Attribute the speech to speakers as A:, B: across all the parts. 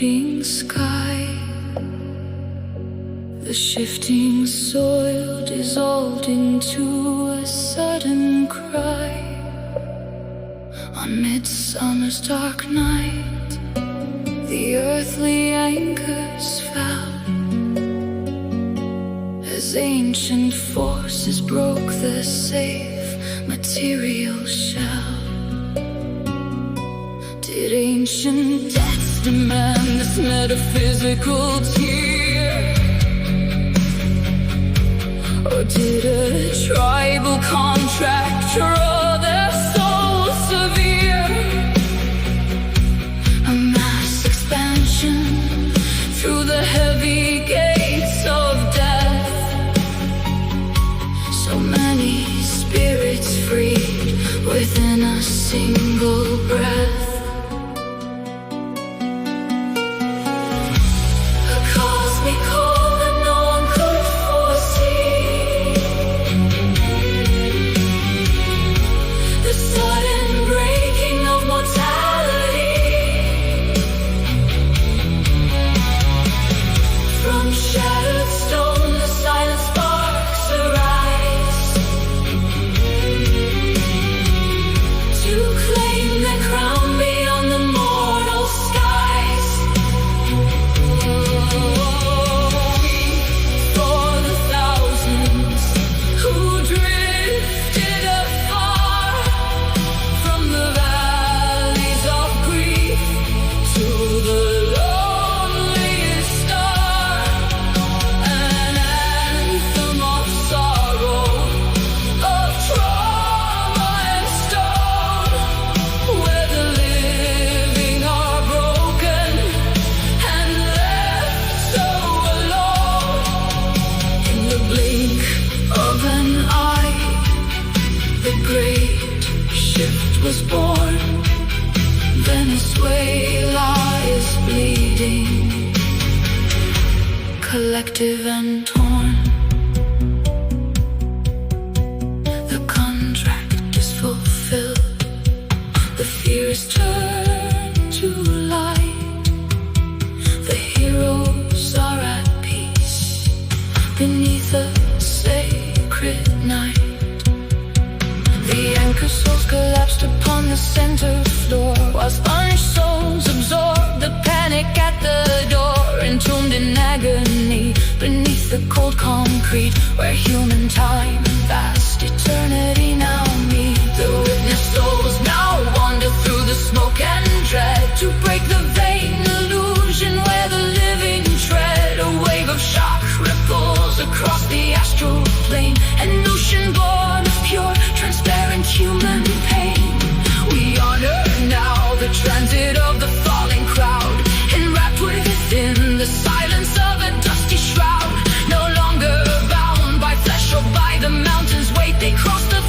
A: bleeding sky, the shifting soil dissolved into a sudden cry. On midsummer's dark night, the earthly anchors fell as ancient forces broke the safe material shell. Did ancient debts demand this metaphysical tear? Or did a tribal contract draw their souls severe? A mass expansion through the heavy gates of death. So many spirits freed within a single breath. Was born. Venezuela is bleeding, collective and torn. The contract is fulfilled, the fears turn to light. The heroes are at peace beneath a sacred night. The anchor souls collapsed upon the center floor, whilst punished souls absorbed the panic at the door, entombed in agony beneath the cold concrete, where human time and vast eternity now meet. The witness souls now wander through the smoke and dread, to break the vain illusion where the living tread. A wave of shock ripples across the astral plane, an ocean born of pure, transparent human pain. We honor now the transit of the falling crowd, enwrapped within the silence of a dusty shroud. No longer bound by flesh or by the mountain's weight, they cross the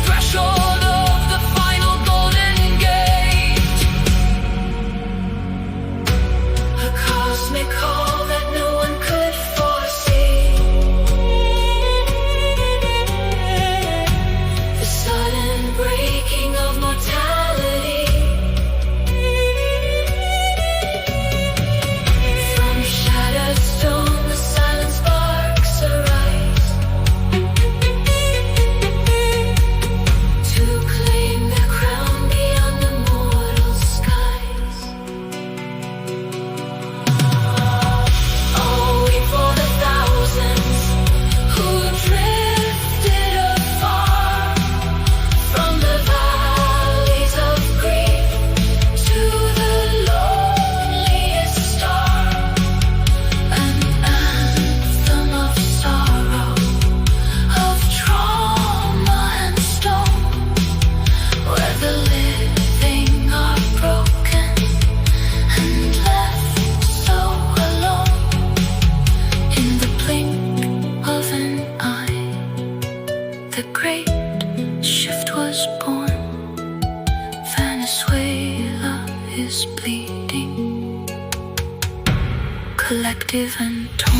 A: hearts bleeding, collective and torn.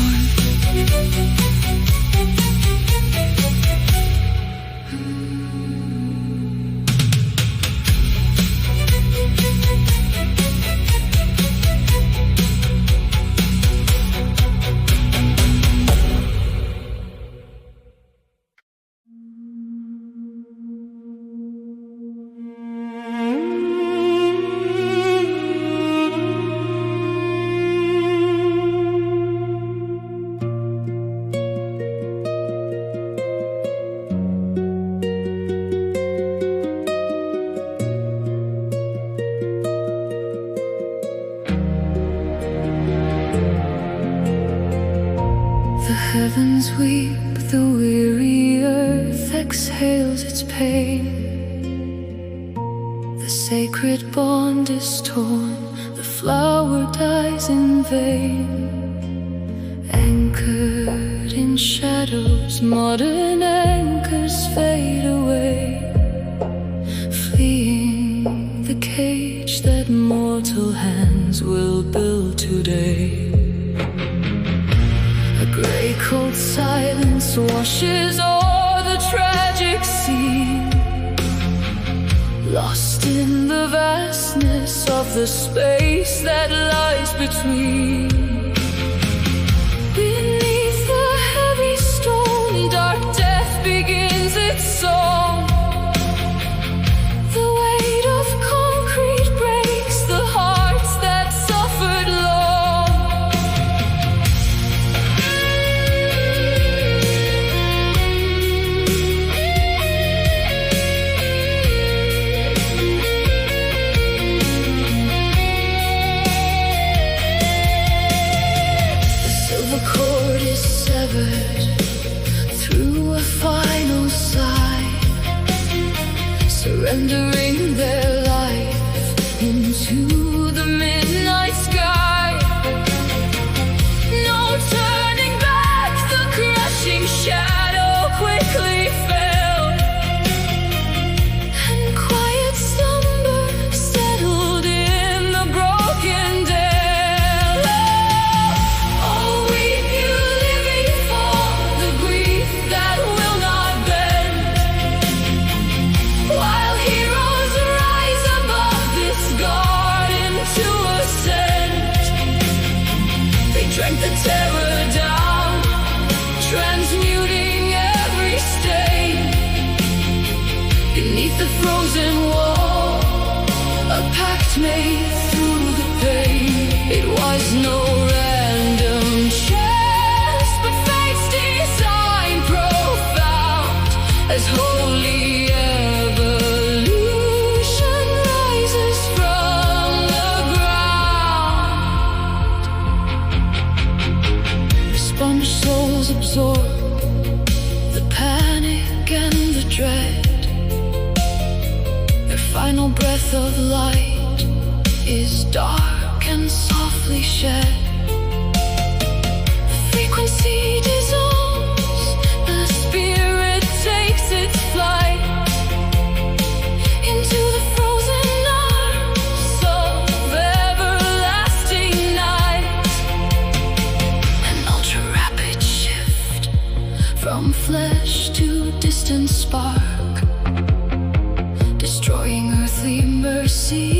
B: The heavens weep, the weary earth exhales its pain. The sacred bond is torn, the flower dies in vain. Anchored in shadows, modern anchors fade away, fleeing the cage that mortal hands will build today. A grey cold silence washes o'er the tragic scene, lost in the vastness of the space that lies between. Beneath the heavy stone, dark death begins its song. The weight of concrete breaks the hearts that suffered long. Through a final sigh, surrendering their life into the midnight sky. No turning back, the crushing shadow quickly fell, and quiet slumber settled in the broken dell. Oh, weep you living for the grief that will not bend, while heroes rise above this garden to ascend. They drank the terror down, transmuting every stain. Beneath the frozen wall, a pact made through the pain. It was no random chance, but fate's design profound, as holy evolution rises from the ground. Sponge souls absorb the panic and the dread. Their final breath of light is dark and softly shed. The frequency dissolves, the spirit takes its flight into the frozen arms of everlasting night. An ultra-rapid shift from flesh to distant spark, destroying earthly mercy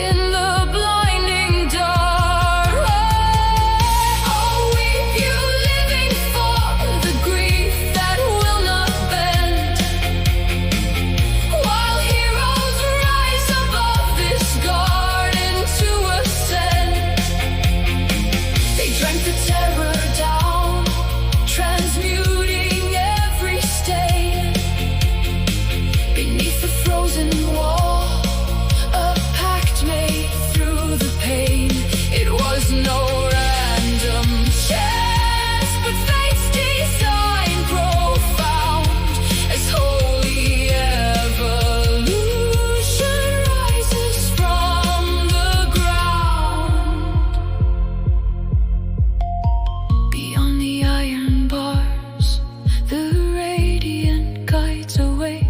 B: in the blinding dark. Oh, weep you living for the grief that will not bend, while heroes rise above this garden to ascend. They drank the terror down, transmuting every stain. Beneath the frozen wall, a pact made through the pain. It was no random chance, but fate's design profound, as holy evolution rises from the ground. Beyond the iron bars, the radiant guides await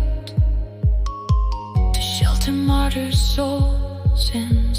B: to shelter martyrs' souls in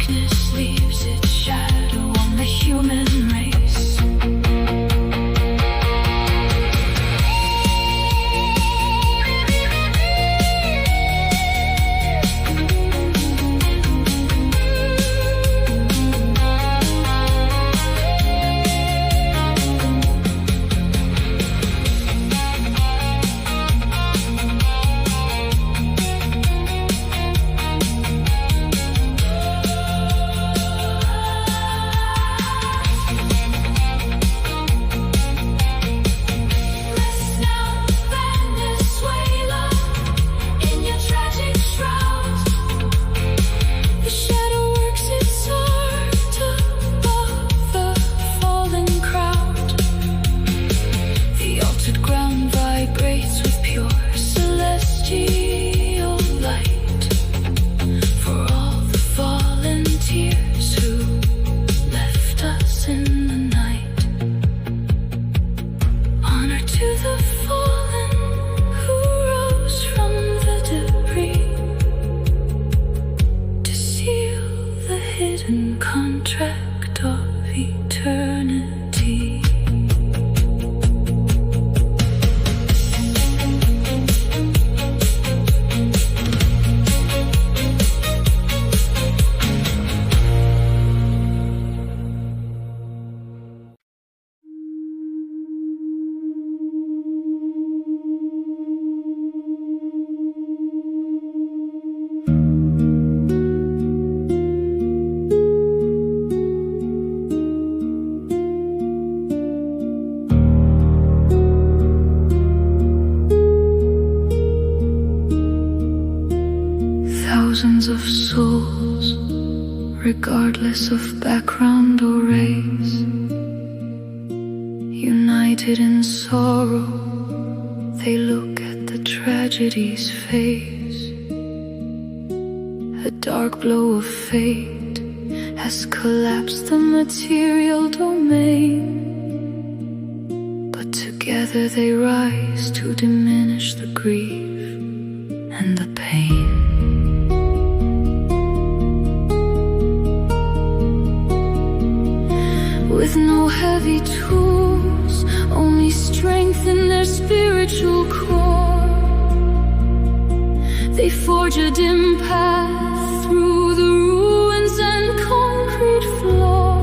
A: darkness leaves its shadow on the human race. Contract of eternity. Thousands of souls, regardless of background or race, united in sorrow, they look at the tragedy's face. A dark blow of fate has collapsed the material domain, but together they rise to diminish the grief and the pain. With no heavy tools, only strength in their spiritual core, they forge a dim path through the ruins and concrete floor.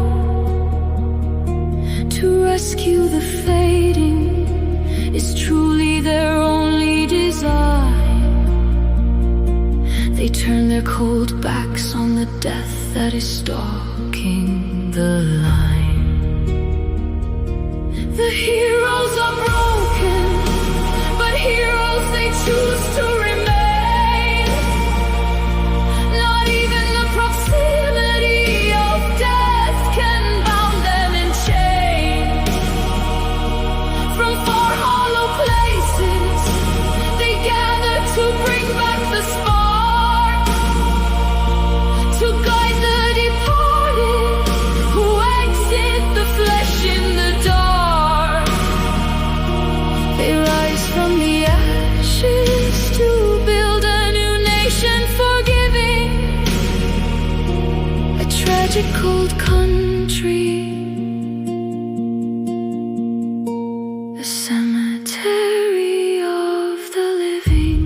A: To rescue the fading is truly their only design. They turn their cold backs on the death that is stalking the line. The heroes are broken, but heroes they choose to remain. Not even the proximity of death can bound them in chains. From far hollow places they gather to bring back the spark, to guide the departed who exit the flesh in the dark. They rise from the ashes to build a new nation forgiving, a tragic cold country, a cemetery of the living.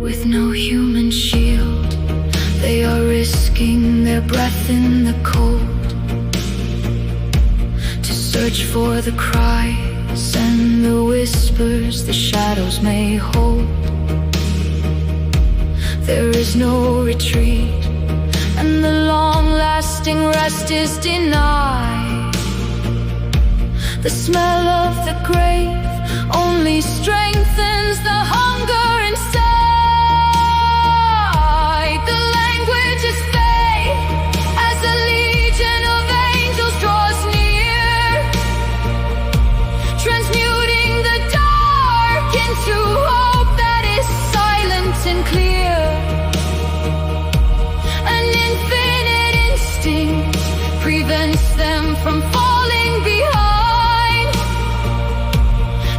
A: With no human shield, they are risking their breath in the cold, search for the cries and the whispers the shadows may hold. There is no retreat, and the long-lasting rest is denied. The smell of the grave only strengthens the hunger inside. The language is faith as a legion of angels draws near, transmuting the dark into hope that is silent and clear. An infinite instinct prevents them from falling behind.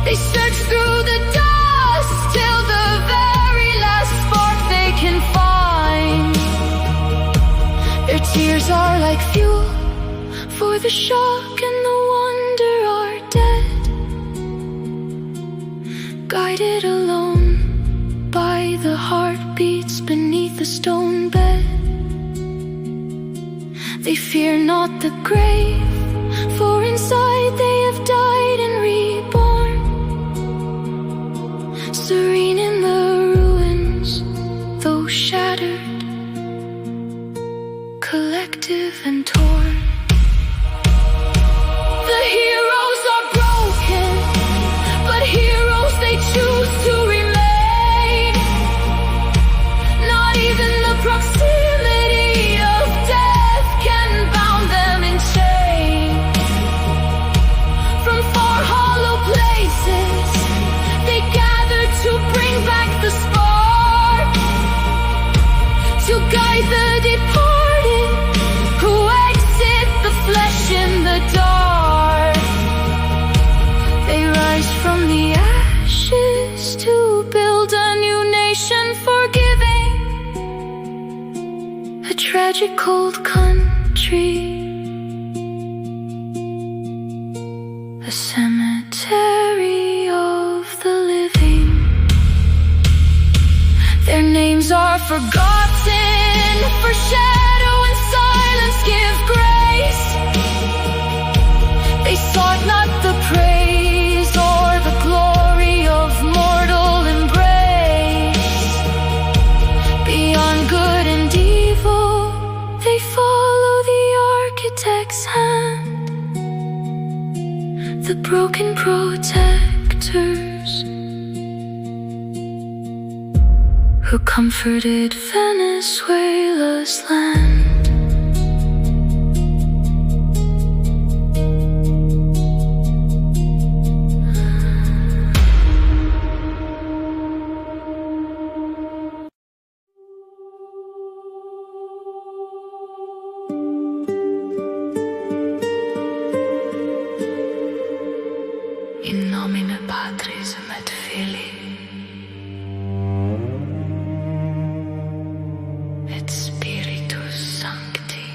A: They search through the dust till the tears are like fuel for the shock and the wonder are dead, guided alone by the heartbeats beneath the stone bed. They fear not the grave, for inside they have died and reborn, serene in the ruins, though shattered, collective and torn. The heroes are broken, but heroes they choose to remain. Not even the proximity of death can bound them in chains. From far hollow places they gather to bring back the spark, to guide the departed who exit the flesh in the dark. They rise from the ashes to build a new nation, forgiving a tragic cold country, a cemetery of the living. Their names are forgotten, for shadow and silence give grace. They sought not the praise or the glory of mortal embrace. Beyond good and evil, they follow the architect's hand, the broken protectors who comforted Venezuela's land. In nomine Patris et Filii et Spiritus Sancti.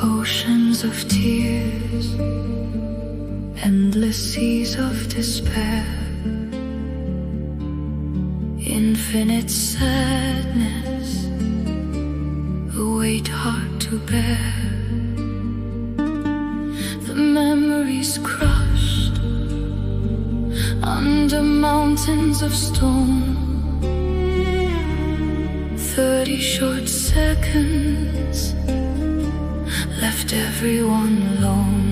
A: Oceans of tears, endless seas of despair, infinite sadness, a weight hard to bear. The memories crushed under mountains of stone, 30 short seconds left everyone alone.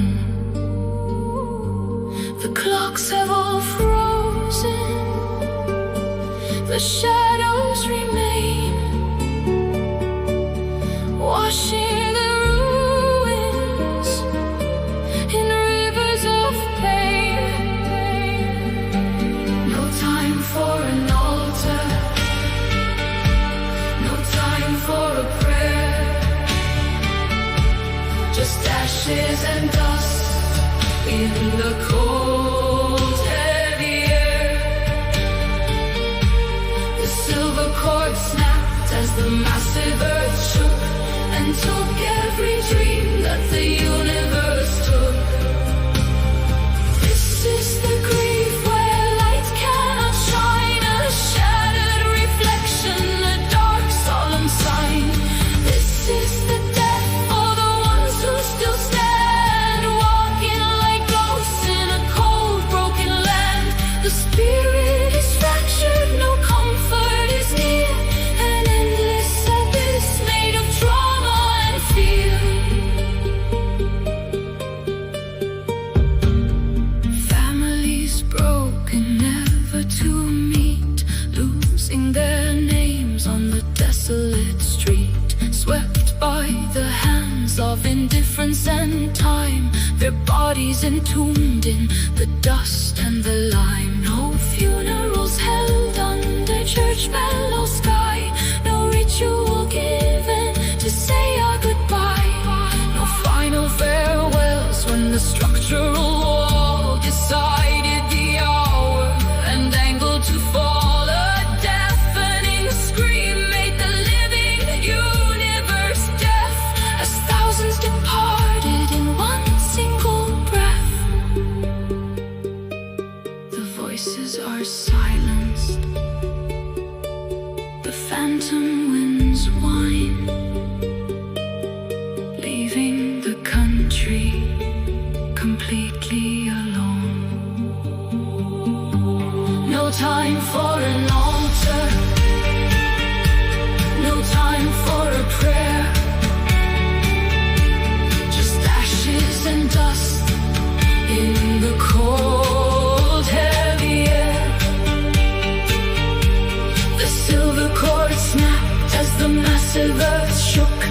A: The clocks have all frozen, the shadows remain, washing the ruins in rivers of pain. No time for an altar, no time for a prayer, just ashes and dust in the cold, heavy air. The silver cord snapped as the massive earth shook and took every dream that the universe took. This is the grief where light cannot shine, a shattered reflection, a dark solemn sign. This is the death for the ones who still stand, walking like ghosts in distance and time, their bodies entombed in the dust and the lime. No funerals held under church mellow sky, no ritual given to say our goodbye, no final farewells when the structural wall decided the hour and angled to fall. A deafening scream made the living universe deaf as thousands departed in one single breath. The voices are silenced, the phantom winds whine, leaving the country completely alone. No time for an altar, no time for a prayer, just ashes and dust in the cold, heavy air. The silver cord snapped as the massive earth shook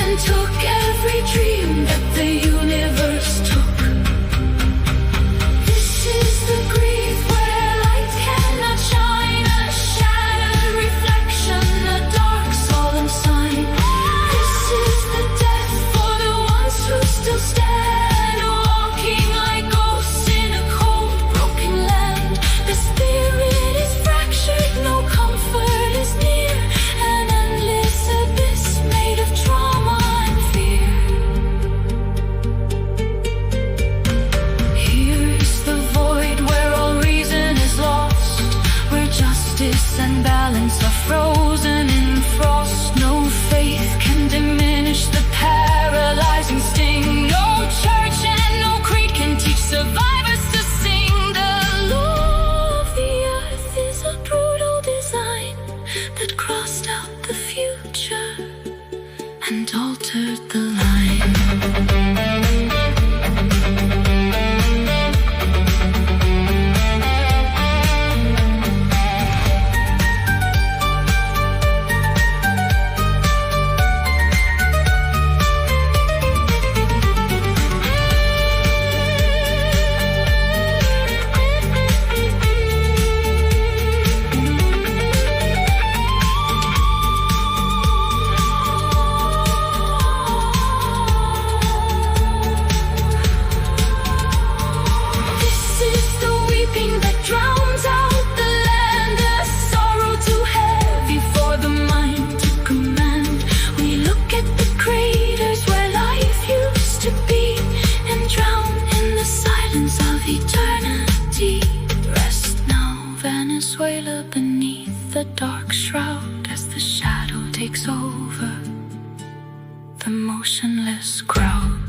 A: and took every dream that the universe took. This is the grief where light cannot shine, a shattered reflection, a dark solemn sign. This is the death for the ones who still stand, walking like ghosts in a cold, broken land. The spirit is fractured, no comfort is near, an endless abyss made of trauma and fear. Here is the void where all reason is lost, where justice and balance are frozen in frost. No faith can diminish the paralyzing sting. No church and no creed can teach survivors to sing. The law of the earth is a brutal design that crossed out the future and altered the line. This is the weeping that drowns out the land, a sorrow too heavy for the mind to command. We look at the craters where life used to be and drown in the silence of eternity. Rest now, Venezuela, beneath the dark shroud as the shadow takes over the motionless crowd.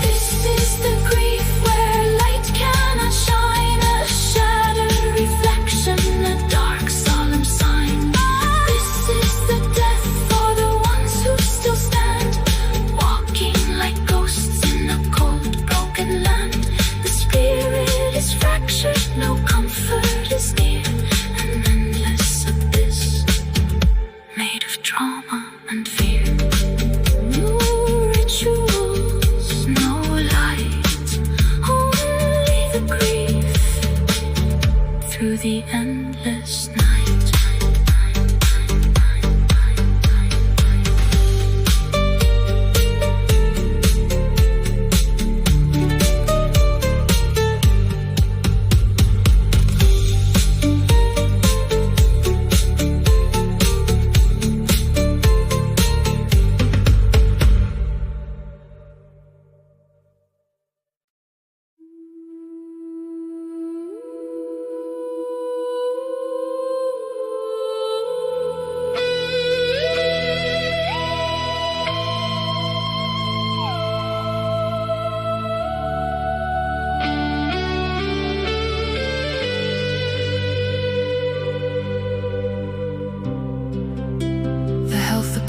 A: This is the grief where light cannot shine, a shattered reflection, a dark solemn sign. This is the death for the ones who still stand, walking like ghosts in a cold, broken land. The spirit is fractured, no comfort is near, an endless abyss made of trauma and fear. No rituals, no light, only the grief through the endless night.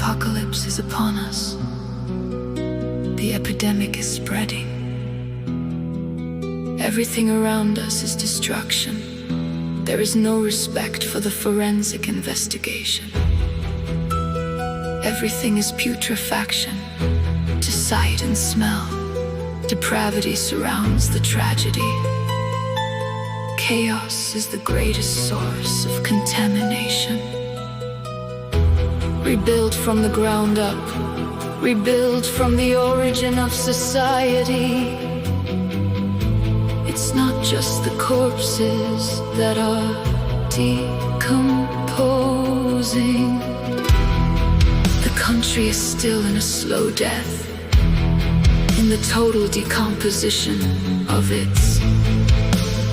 A: apocalypse is upon us. The epidemic is spreading. Everything around us is destruction. There is no respect for the forensic investigation. everything is putrefaction, to sight and smell. Depravity surrounds the tragedy. Chaos is the greatest source of contamination. Rebuild from the ground up, rebuild from the origin of society. It's not just the corpses that are decomposing. The country is still in a slow death, in the total decomposition of its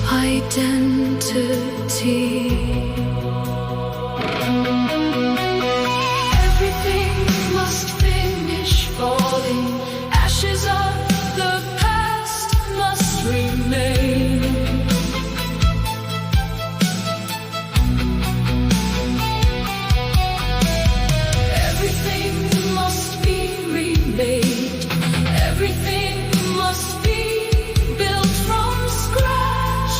A: identity. Everything must finish falling. Ashes of the past must remain. Everything must be remade. Everything must be built from scratch.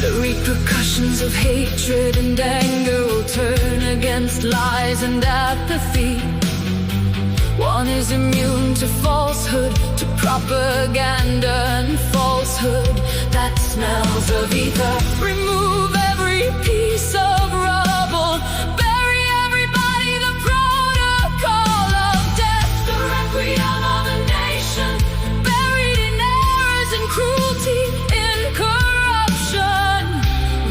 A: The repercussions of hatred and anger will turn against lies and apathy. One is immune to falsehood, to propaganda and falsehood that smells of ether. Remove every piece of rubble, bury everybody, the protocol of death, the requiem of a nation, buried in errors and cruelty, in corruption.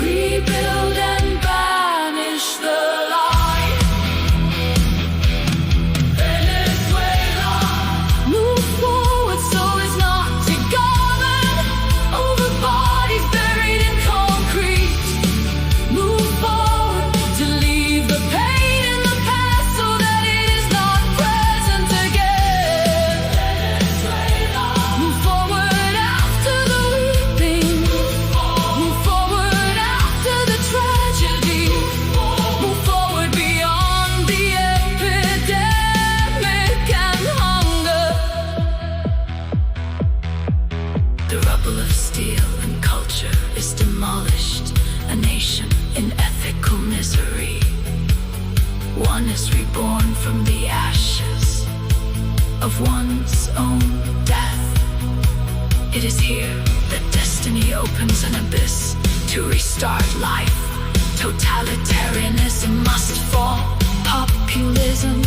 A: Rebuild and banish the lie. Venezuela, move forward so as not to govern over bodies buried in concrete. Move forward to leave the pain in the past so that it is not present again. Venezuela, move forward after the weeping. Move forward after the tragedy. Move forward beyond the epidemic and hunger. The rubble of steel and culture is demolished. A nation in ethical misery. One is reborn from the ashes of one's own death. It is here that destiny opens an abyss to restart life. Totalitarianism must fall. Populism,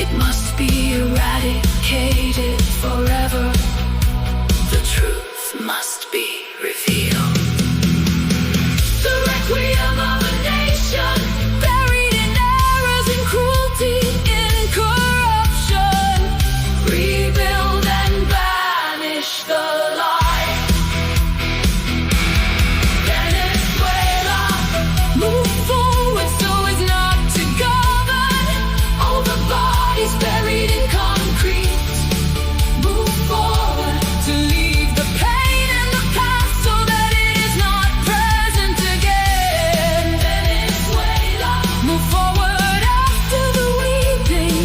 A: it must be eradicated forever. The truth must be revealed. The requiem of a nation, buried in errors and cruelty, in corruption. Rebuild and banish the lie. Venezuela, move forward so as not to govern over bodies buried in concrete. Move forward to leave the pain in the past so that it is not present again. Venezuela, move forward after the weeping.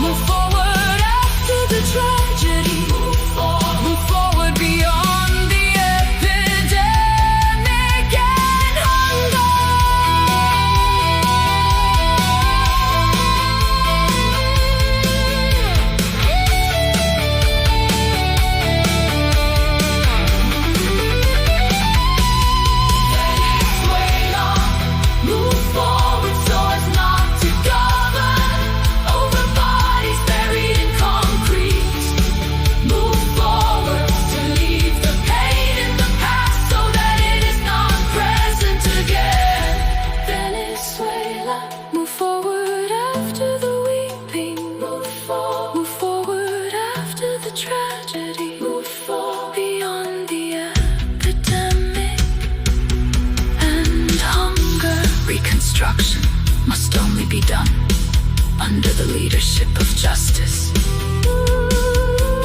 A: Move forward after the tragedy. Move forward beyond the epidemic and hunger. Venezuela, move forward so as not to govern over bodies buried in concrete. Move forward to leave the pain in the past so that it is not present again. Venezuela, move forward after the weeping. Move forward after the tragedy. Move forward beyond the epidemic and hunger. Reconstruction must only be done under the leadership of justice.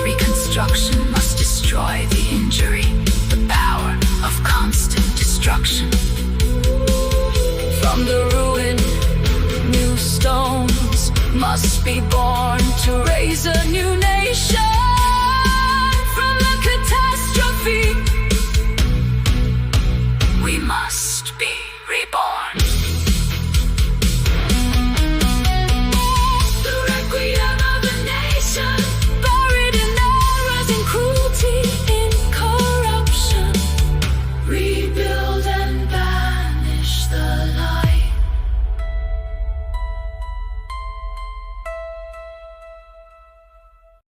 A: Reconstruction must destroy the injury, the power of constant destruction. From the ruin, new stones must be born to raise a new